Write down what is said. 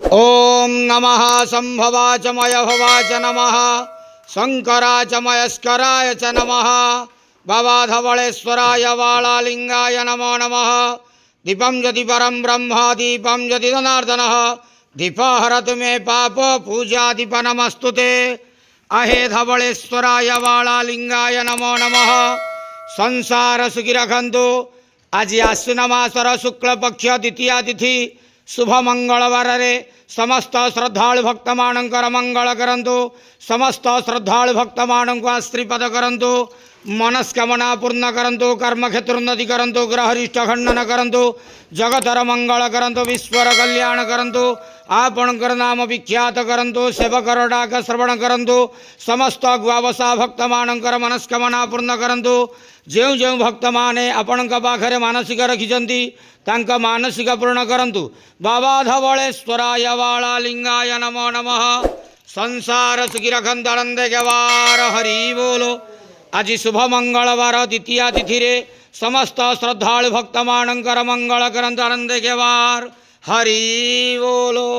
ओम नमः संभवाच मयभवाच नमः शंकराच मयस्कराय च नमः भवाधवळेश्वराय वाळालिंगाय नमो नमः दीपं यदि परं ब्रह्म दीपं यदि जनार्दनः दीपहरतु मे पाप पूजा दीप नमस्तुते अहे धवळेश्वराय वाळालिंगाय नमो नमः संसार सुखी रखन्तु। आज आश्विन मासर शुक्ल पक्ष द्वितीया तिथि शुभ मंगलवार रे समस्त श्रद्धालु भक्त मानकर मंगल करंतु। समस्त श्रद्धालु भक्त मानक आश्रीपद करंतु। मनस्कामना पूर्ण करंतु। कर्म क्षेत्र उन्नति करंतु। ग्रहरिष्ठ खंडन करंतु। जगतर मंगल करंतु। विश्वर कल्याण करंतु। आपणकर नाम विख्यात करंतु। सेवकर डाक श्रवण करंतु। समस्त गुआवसा भक्त मानकर मनस्कामना पूर्ण करंतु। जो जो भक्त माने आपण पाखरे मानसिक रखिंट तांक मानसिक पूर्ण करंतु। बाबा धवळेश्वराय वाळालिंगाय नमो नमः। संसार सुखी रखंत आनंद गवार हरि बोलो। आज शुभ मंगलवार द्वितीया तिथि रे समस्त श्रद्धालु भक्त मानकर मंगल करंत आनंद गवार हरि बोलो।